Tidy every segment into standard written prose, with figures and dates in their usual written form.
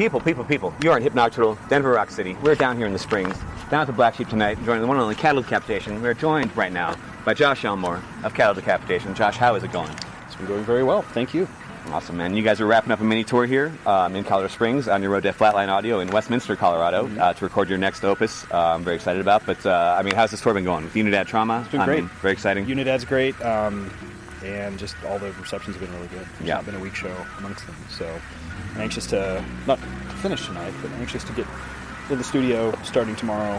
People. You are in Hypnotic Turtle, Denver Rock City. We're down here in the Springs, down at the Black Sheep tonight, joining the one and only Cattle Decapitation. We're joined right now by Josh Elmore of Cattle Decapitation. Josh, how is it going? It's been going very well, thank you. Awesome, man. You guys are wrapping up a mini tour here in Colorado Springs on your road to Flatline Audio in Westminster, Colorado, to record your next opus. I'm very excited about. But how's this tour been going? With Unidad Trauma? It's been great. Very exciting. Unidad's great, and just all the receptions have been really good. It's not been a weak show amongst them, so I'm anxious to not finish tonight, but anxious to get in the studio starting tomorrow,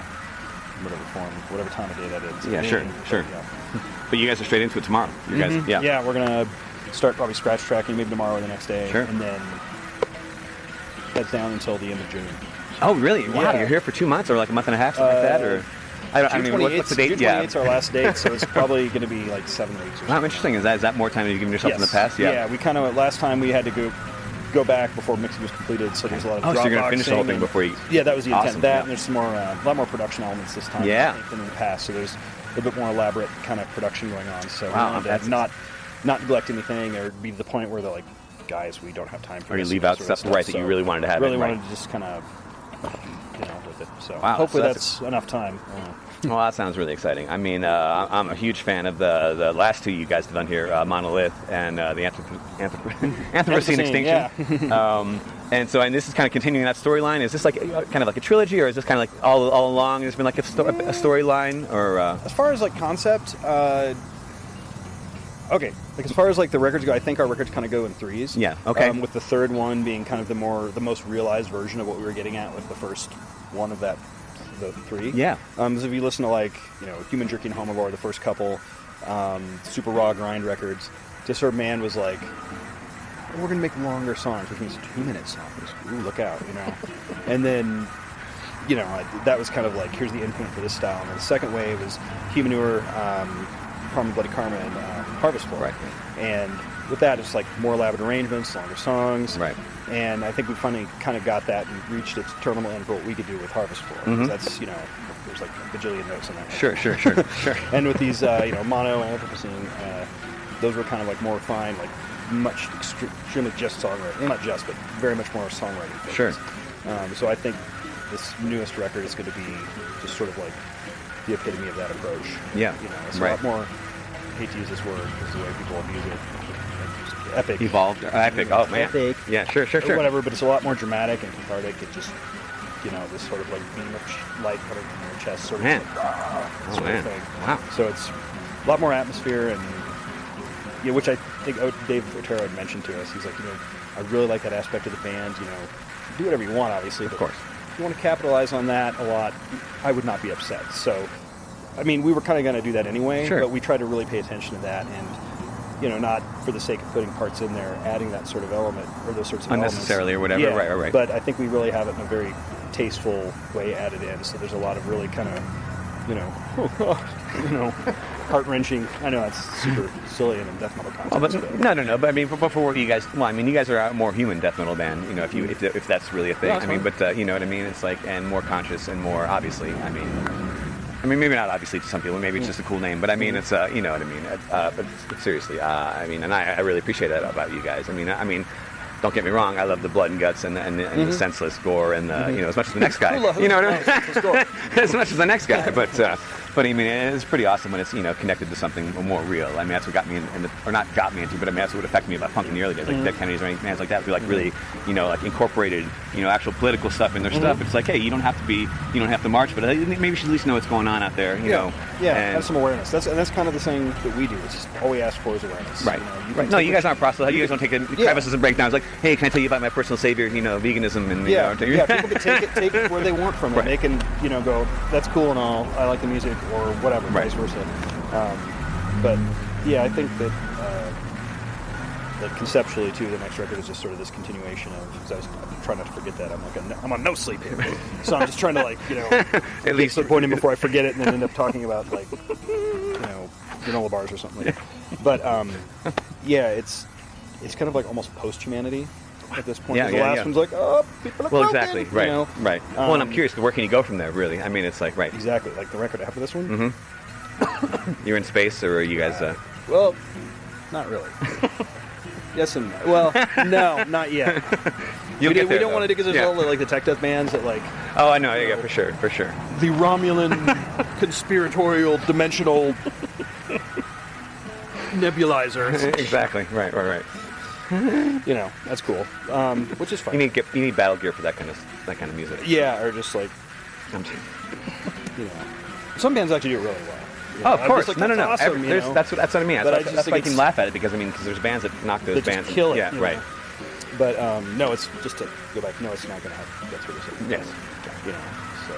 whatever time of day that is. Yeah, sure. But you guys are straight into it tomorrow. You guys, yeah, we're gonna start probably scratch tracking maybe tomorrow or the next day, and then heads down until the end of June. Oh, really? Wow, Yeah. you're here for 2 months or like a month and a half, something like that, or what's the date? June 28th is our last date, so it's probably going to be like 7 weeks. Or something. Wow, interesting. Is that more time than you've given yourself in the past? Yeah. We kind of last time we had to go back before mixing was completed, so there's a lot of so you're going to finish the whole thing before you... Yeah, that was the intent. Awesome, And there's some more, a lot more production elements this time I think, than in the past, so there's a bit more elaborate kind of production going on. So we wanted to not neglect anything or be to the point where they're like, guys, we don't have time for or this. Or you leave out stuff that you really wanted to have. Really wanted to just kind of, with it. So wow, hopefully that's enough time. Well, that sounds really exciting. I mean, I'm a huge fan of the last two you guys have done here, Monolith and the Anthropocene Extinction. Yeah. And this is kind of continuing that storyline. Is this like kind of like a trilogy, or is this kind of like all along there's been like a storyline? Or as far as like concept, okay. Like as far as like the records go, I think our records kind of go in threes. Yeah. Okay. With the third one being kind of the most realized version of what we were getting at with the first one of the three. Yeah. So if you listen to Human Jerky and Homivore, the first couple, super raw grind records, Disturbed Man was like, we're going to make longer songs, which means 2-minute songs. Ooh, look out, And then, that was kind of like, here's the endpoint for this style. And then the second wave was Humanure, Karma, Bloody Karma, and Harvest Floor. Right. And with that, it's like more elaborate arrangements, longer songs. Right. And I think we finally kind of got that and reached its terminal end for what we could do with Harvest Floor. Because that's, there's like a bajillion notes in that. Sure. And with these, Mono and Anthropocene, those were kind of like more refined, like much extremely just songwriting. Well, not just, but very much more songwriting focused. Sure. So I think this newest record is going to be just sort of like the epitome of that approach. Yeah. It's a lot more, I hate to use this word because the way people abuse it. Epic. Evolved. Epic. Oh, man. Epic. Yeah, sure. Whatever, but it's a lot more dramatic and cathartic. It just, this sort of like beam of light coming from your chest sort of, of thing. Wow. So it's a lot more atmosphere and, which I think Dave Otero had mentioned to us. He's like, I really like that aspect of the band. Do whatever you want, obviously. Of course. If you want to capitalize on that a lot, I would not be upset. So, we were kind of going to do that anyway, but we tried to really pay attention to that and, not for the sake of putting parts in there, adding that sort of element or those sorts of unnecessarily elements. Or whatever. Right. But I think we really have it in a very tasteful way added in. So there's a lot of really kind of, heart-wrenching. I know that's super silly in a death metal context. No. But but for what you guys, you guys are a more human death metal band. If that's really a thing. Yeah, you know what I mean. It's like and more conscious and more obviously. Maybe not obviously to some people. Maybe it's just a cool name, but it's you know what I mean. But seriously, and I really appreciate that about you guys. Don't get me wrong. I love the blood and guts and the senseless gore and as much as the next guy. You know what I mean? As much as the next guy, but it's pretty awesome when it's connected to something more real. That's what got me or not got me into, but that's what affected me about punk in the early days, like Dead Kennedys or any bands like that. Who like really like incorporated actual political stuff in their stuff. It's like, hey, you don't have to march, but maybe you should at least know what's going on out there. You know. Yeah, have some awareness. That's kind of the thing that we do. It's just all we ask for is awareness. Right. No, you guys aren't proselytizing. You guys don't take crevices and breakdowns. Like, hey, can I tell you about my personal savior? Veganism and people can take it where they want from it. Right. They can go, that's cool and all. I like the music or whatever, vice versa. But yeah, I think that conceptually too, the next record is just sort of this continuation of. I'm trying not to forget that. I'm on no sleep here, so I'm just trying to at least get to the point in before I forget it and then end up talking about granola bars or something like that. But it's kind of like almost post-humanity at this point. The last one's like, people are broken, exactly, right, right. And I'm curious, where can you go from there, really? It's like, right. Exactly, like the record after this one. You're in space, or are you guys... Well, not really. Yes and no. Well, no, not yet. You'll get there, we don't want to do because there's yeah. all the like the tech death bands that like. Oh, I know. Yeah, for sure, for sure. The Romulan conspiratorial dimensional nebulizer. Exactly. Right. You know, that's cool. Which is fun. You need battle gear for that kind of music. Yeah, or just like, you know, some bands actually do it really well. You know, Oh, of course. like, No. awesome, That's what I mean. But That's why I can laugh at it because because there's bands that knock those they bands. just kill it. Yeah, you right. know. But no, it's just to go back. No, it's not going to happen. That's what it is. Yes. You know, so.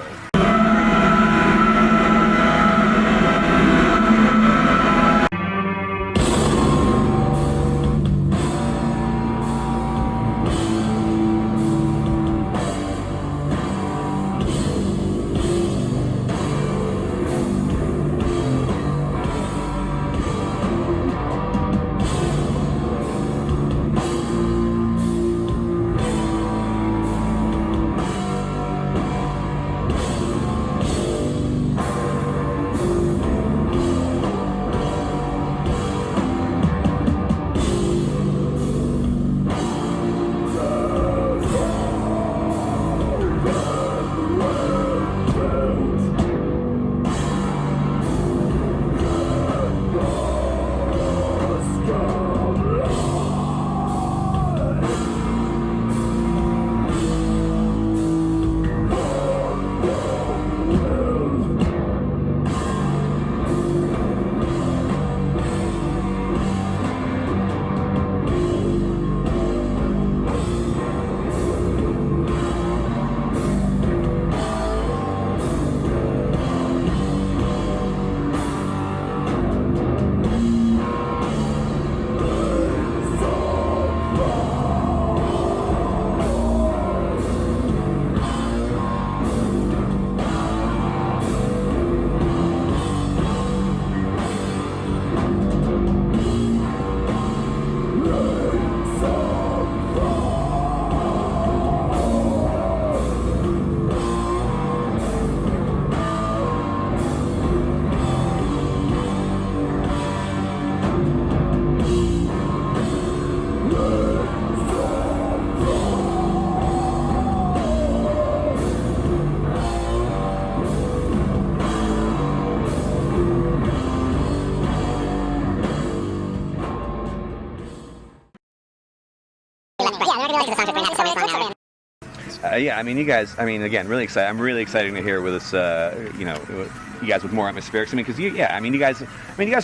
Yeah, I mean, you guys. I mean, again, really excited. I'm really excited to hear with this. You guys with more atmospherics. I mean, because you guys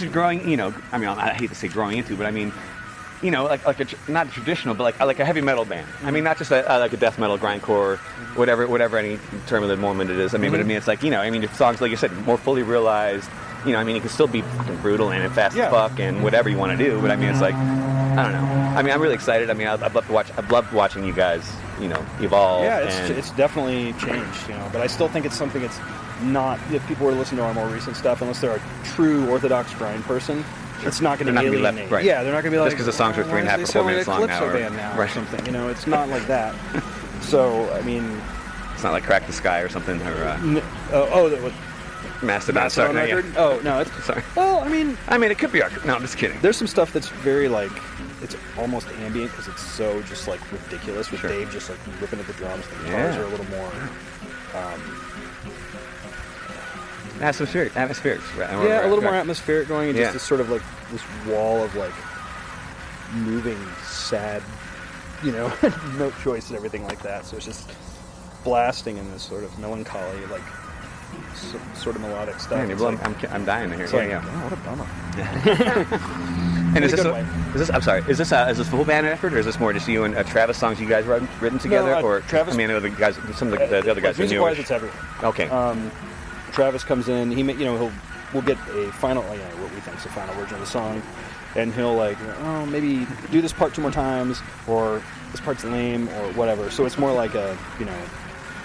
are growing. You know, I mean, I hate to say growing into, but I mean, you know, like not a traditional, but like a heavy metal band. I mean, not just like a death metal, grindcore, whatever any term of the moment it is. I mean, but I mean, it's like, you know, I mean, if songs, like you said, more fully realized. You know, I mean, it can still be fucking brutal and fast as fuck and whatever you want to do. But I mean, it's like, I don't know. I mean, I'm really excited. I mean, I've loved watching you guys, you know, evolve. Yeah, it's definitely changed, you know. But I still think it's something that's not. If people were to listen to our more recent stuff, unless they're a true orthodox grind person, it's not going to alienate. Left, right. Yeah, they're not going to be like, just because the songs are 3.5 or 4 minutes long now, or something. You know, it's not like that. So I mean, it's not like Crack the Sky or something, or that was. Mastodon record? Yeah. Oh no, it's sorry. Well, I mean, it could be. No, I'm just kidding. There's some stuff that's very like, it's almost ambient because it's so just like ridiculous with Dave just like ripping at the drums. The guitars are a little more atmospheric, right? Yeah, a little more atmospheric going, and just this sort of like this wall of like moving, sad, you know, note choice and everything like that. So it's just blasting in this sort of melancholy, like. Sort of melodic stuff. Man, I'm dying to hear. Oh, what a bummer. And is this? I'm sorry. Is this a full band effort, or is this more just you and Travis songs you guys written together? No, or Travis. I mean, the guys, some of the other guys are new. Music-wise, it's everything. Okay. Travis comes in. We'll get a final, what we think is the final version of the song, and he'll like, maybe do this part 2 more times, or this part's lame, or whatever. So it's more like a,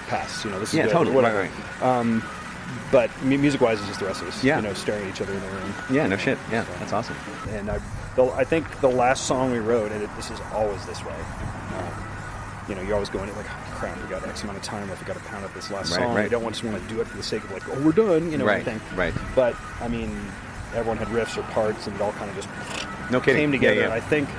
pass. This is good, totally. whatever. Right. But music-wise, it's just the rest of us, staring at each other in the room. Yeah, no shit. Yeah, so, that's awesome. And I think the last song we wrote, and this is always this way. You always go into like, oh, crap, we got X amount of time left. We got to pound up this last song. Right. We don't just want to do it for the sake of like, oh, we're done. Right. Thing. Right. But I mean, everyone had riffs or parts, and it all kind of just came together. Yeah. I think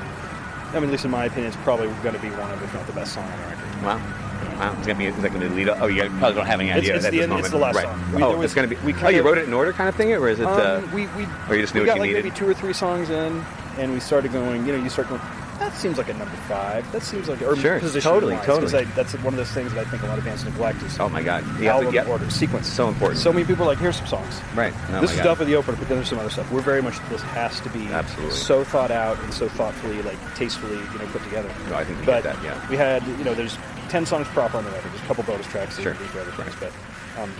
I mean, at least in my opinion, it's probably going to be one of, if not the best song on the record. Wow. Wow. Is that going to lead up? Oh, you probably don't have any idea It's at the this end, moment. it's the last right. song. It's going to be. We Oh, kind you of, wrote it in order kind of thing? Or is it. Or you just knew we what got you like needed? maybe 2 or 3 songs in, and we started going, you start going, that seems like a number 5. That seems like, or Sure, position totally. Because that's one of those things that I think a lot of bands neglect is Oh, my God. album order, sequence. So important. So many people are like, here's some songs. Right. Oh, This my is God. stuff with the opener, but then there's some other stuff. We're very much, this has to be Absolutely. so thought out and so thoughtfully, like tastefully, put together. No, I think we But get that, yeah. we had, there's 10 songs proper on the record. There's a couple bonus tracks Sure. for other things, but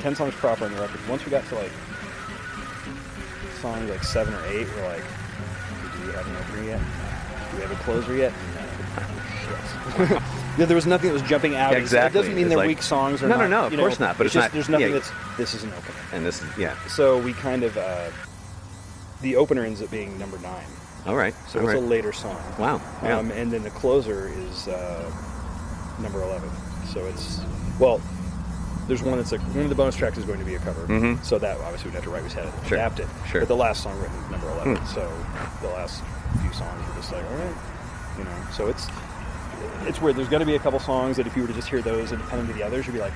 10 songs proper on the record. Once we got to like songs like 7 or 8, we're like, do we have an opener yet? Do we have a closer yet? No. Shit. Yeah, there was nothing that was jumping out. Yeah, exactly. It doesn't mean It's they're like- weak songs or No, not. no, of course not, but it's just, not- there's nothing yeah. this is an opener. And this is, yeah. So we kind of, the opener ends up being number 9. All right. So All it's right. a later song. Wow. Yeah. And then the closer is number 11. So it's, well, there's one that's like, one of the bonus tracks is going to be a cover. Mhm. So that obviously we'd have to write, we had to Sure. adapt it. Sure. But the last song written is number 11. Hmm. So the last few songs are just like, all right, so it's weird. There's going to be a couple songs that if you were to just hear those independent of the others, you'd be like,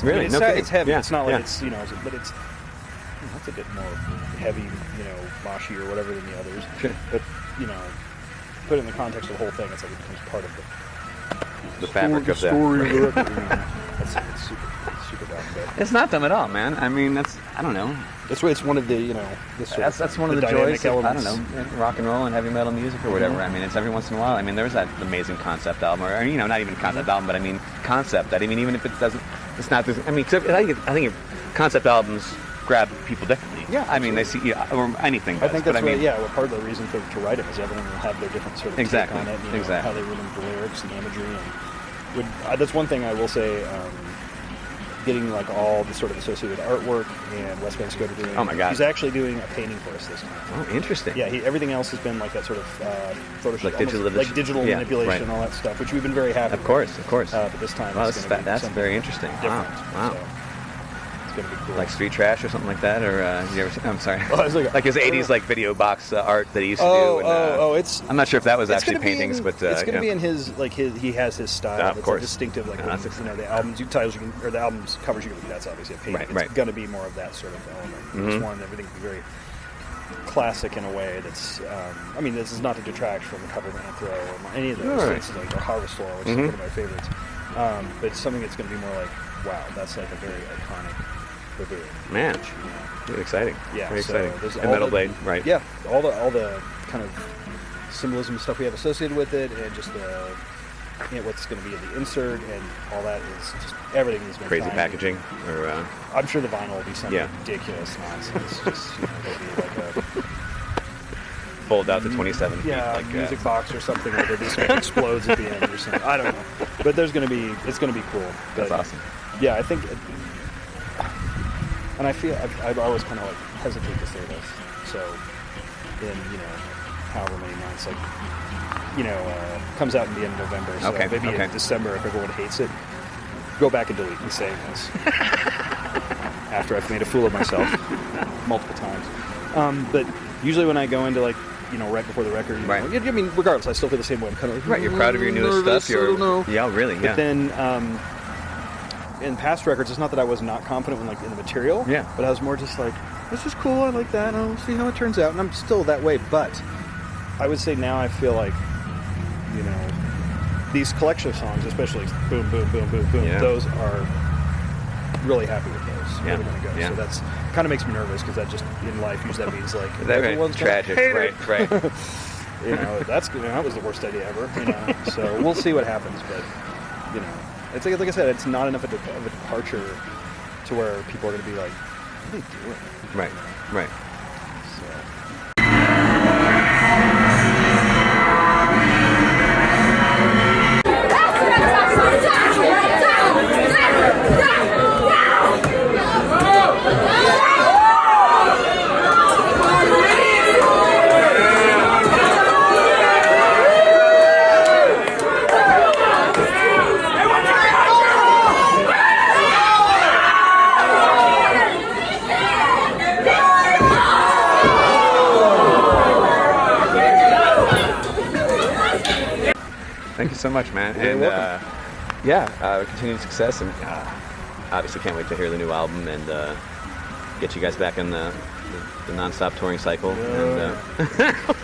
Really? it's, No kidding. it's heavy. Yeah, It's not like yeah. it's, but it's, that's a bit more heavy, moshy or whatever than the others. Sure. But, put it in the context of the whole thing, it's like it becomes part of The fabric of that. story of the record. It's super dumb, but It's not dumb at all, man. I mean, I don't know. it's one of the, this sort of That's one of the dynamic joys of, I don't elements. know, rock and roll and heavy metal music or whatever. I mean, it's every once in a while. I mean, there's that amazing concept album, or not even concept album, but I mean, concept that, even if it doesn't, it's not, I mean, I think concept albums grab people differently. Yeah, I mean, they see, or anything does. I think but that's I mean, well, part of the reason to write it is everyone will have their different sort of Exactly, take on it, exactly. how they remember the lyrics and the imagery. And that's one thing I will say, getting like all the sort of associated artwork and Wes Benscoter doing. Oh my God. He's actually doing a painting for us this time. Oh, interesting. Yeah, everything else has been like that sort of Photoshop, Like digital- almost like digital yeah, manipulation right. and all that stuff, which we've been very happy Of course, of course. with. But this time Well, it's that's going to be that's something very interesting. different. Wow. So it's going to be cool. Like Street Trash or something like that, or you ever? I'm sorry. Oh, I was like- his '80s like video box art that he used to Oh, do. And, it's. I'm not sure if that was It's actually gonna be paintings, in, but it's going to be yeah. in his he has his style. Of It's course. a distinctive like No, that's the albums titles you can, or the albums covers you can, that's obviously a painting. Right, It's right. going to be more of that sort of element. This one, everything will be very classic in a way that's. I mean, this is not to detract from the cover of Anthro or any of those. Right. This is like the Harvest Floor, which is one of my favorites. But it's something that's going to be more like, wow, that's like a very iconic review. Man, really exciting. Yeah, very so exciting. there's And all Metal the- Blade, right? Yeah, all the kind of symbolism stuff we have associated with it, and just the what's going to be in the insert, and all that is just everything is been Crazy timed. packaging, or I'm sure the vinyl will be some Yeah. ridiculous nonsense. Just it'll be like a fold out to 27 feet. Like, music box or something where it just explodes at the end or something. I don't know, but it's going to be cool. That's But, awesome. Yeah, I think. And I feel I've always kind of like hesitate to say this. So, in however many months, like comes out in the end of November. So Okay, maybe okay. in December, if everyone hates it, go back and delete me saying this after I've made a fool of myself multiple times. But usually when I go into right before the record, Right. I mean, regardless, I still feel the same way. I'm kind of like, Right, you're proud of your newest nervous, stuff. I don't know. Yeah, really. Yeah. But then in past records, it's not that I was not confident in the material. Yeah. But I was more just like, this is cool. I like that. I'll see how it turns out. And I'm still that way. But I would say now I feel like, these collection of songs, especially Boom, Boom, Boom, Boom, Boom, Yeah. those are really happy with those. Yeah. Where they're going to go. Yeah. So that's kind of makes me nervous because that just in life usually that means like That everyone's gonna tragic. hate Right. it. Right. That was the worst idea ever. So we'll see what happens. But it's like I said, it's not enough of a departure to where people are going to be like, what are they doing? Right. Right. So. so much, man. You're And welcome. continued success, and obviously can't wait to hear the new album and get you guys back in the non-stop touring cycle. And